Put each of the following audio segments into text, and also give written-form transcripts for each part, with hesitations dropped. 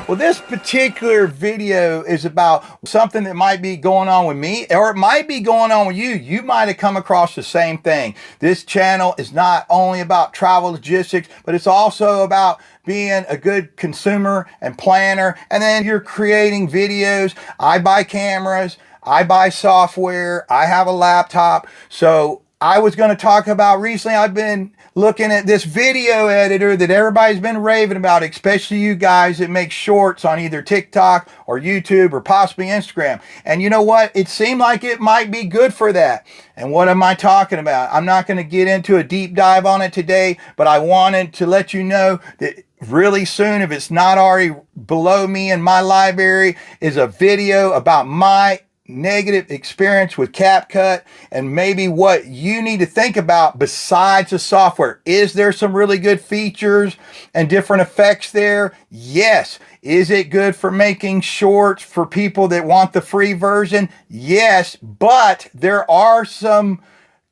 Well, this particular video is about something that might be going on with me, or it might be going on with you. You might have come across the same thing. This channel is not only about travel logistics, but it's also about being a good consumer and planner. And then you're creating videos. I buy cameras, I buy software, I have a laptop. So I was going to talk about recently, I've been looking at this video editor that everybody's been raving about, especially you guys that make shorts on either TikTok or YouTube or possibly Instagram. And you know what? It seemed like it might be good for that. And what am I talking about? I'm not going to get into a deep dive on it today, but I wanted to let you know that really soon, if it's not already below me in my library, is a video about my negative experience with CapCut and maybe what you need to think about besides the software. Is there some really good features and different effects there? Yes. Is it good for making shorts for people that want the free version? Yes, but there are some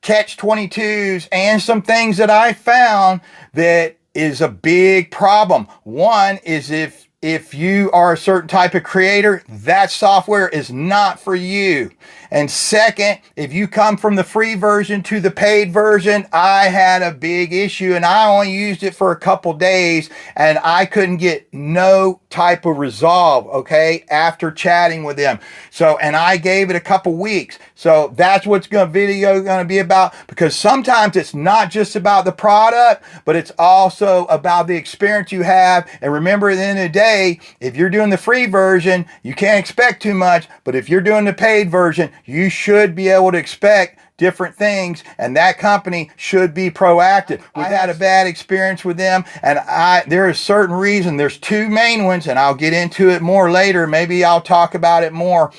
catch-22s and some things that I found that is a big problem. One is if you are a certain type of creator, that software is not for you. And second, if you come from the free version to the paid version, I had a big issue and I only used it for a couple days and I couldn't get no type of resolve, okay, after chatting with them. So, and I gave it a couple weeks. So that's what's video going to be about, because sometimes it's not just about the product, but it's also about the experience you have. And remember, at the end of the day, if you're doing the free version, you can't expect too much, but if you're doing the paid version, you should be able to expect different things, and that company should be proactive. I had a bad experience with them, and there is certain reason. There's two main ones, and I'll get into it more later. Maybe I'll talk about it more,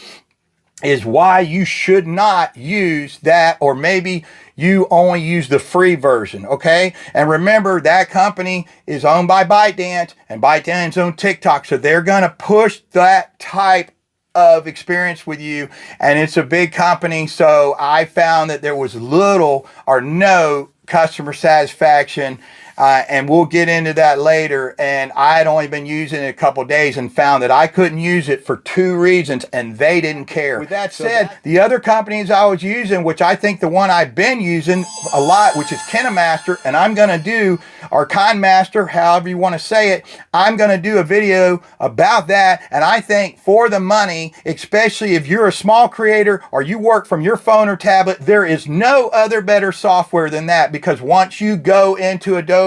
is why you should not use that, or maybe you only use the free version, okay? And remember, that company is owned by ByteDance, and ByteDance owns TikTok, so they're gonna push that type of experience with you, and it's a big company. So I found that there was little or no customer satisfaction, and we'll get into that later. And I had only been using it a couple days and found that I couldn't use it for two reasons, and they didn't care. With that said, the other companies I was using, which I think the one I've been using a lot, which is KineMaster, and I'm going to do, or KineMaster, however you want to say it, I'm going to do a video about that. And I think for the money, especially if you're a small creator or you work from your phone or tablet, there is no other better software than that, because once you go into Adobe,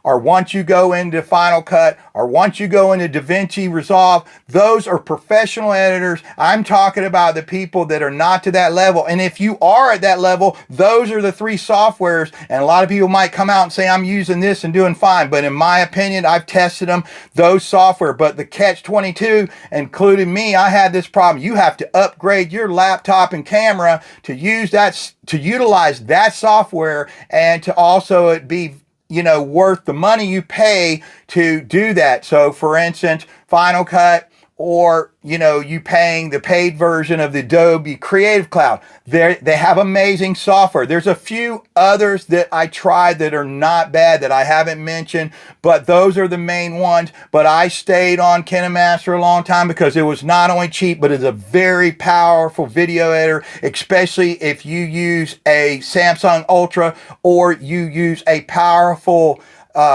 or once you go into Final Cut, or once you go into DaVinci Resolve, those are professional editors. I'm talking about the people that are not to that level. And if you are at that level, those are the three softwares. And a lot of people might come out and say, I'm using this and doing fine. But in my opinion, I've tested them, those software. But the catch-22, including me, I had this problem. You have to upgrade your laptop and camera to use that, to utilize that software, and to also it be, you know, worth the money you pay to do that. So for instance, Final Cut, or, you know, you paying the paid version of the Adobe Creative Cloud. They have amazing software. There's a few others that I tried that are not bad that I haven't mentioned, but those are the main ones. But I stayed on KineMaster a long time because it was not only cheap, but it's a very powerful video editor, especially if you use a Samsung Ultra or you use a powerful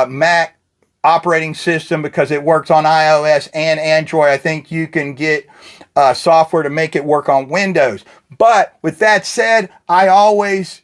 Mac operating system, because it works on iOS and Android. I think you can get software to make it work on Windows. But with that said, I always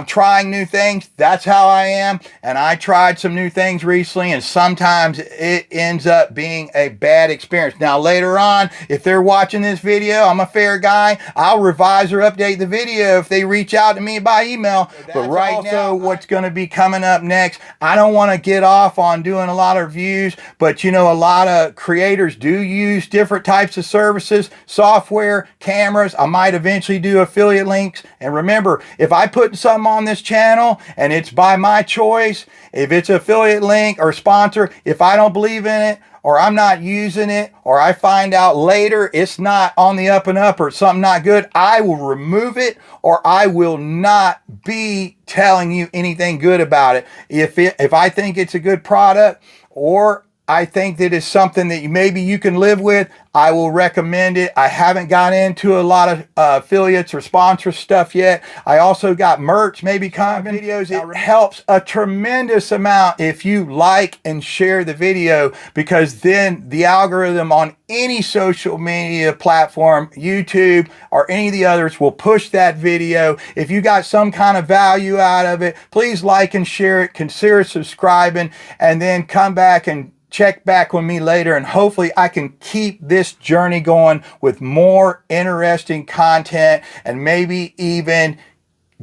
trying new things. That's how I am. And I tried some new things recently, and sometimes it ends up being a bad experience. Now, later on, if they're watching this video, I'm a fair guy, I'll revise or update the video if they reach out to me by email. But right now, what's going to be coming up next, I don't want to get off on doing a lot of reviews, but you know, a lot of creators do use different types of services, software, cameras. I might eventually do affiliate links. And remember, if I put something on this channel and it's by my choice, if it's affiliate link or sponsor, if I don't believe in it, or I'm not using it, or I find out later it's not on the up and up, or something not good, I will remove it, or I will not be telling you anything good about it. If I think it's a good product, or I think that is something that maybe you can live with. I will recommend it. I haven't got into a lot of affiliates or sponsor stuff yet. I also got merch, maybe coming videos. It helps a tremendous amount if you like and share the video, because then the algorithm on any social media platform, YouTube or any of the others, will push that video. If you got some kind of value out of it, please like and share it, consider subscribing, and then come back and check back with me later, and hopefully I can keep this journey going with more interesting content and maybe even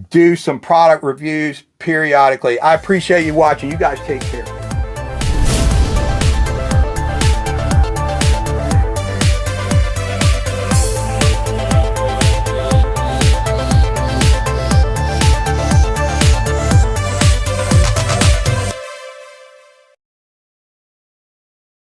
do some product reviews periodically. I appreciate you watching. You guys take care.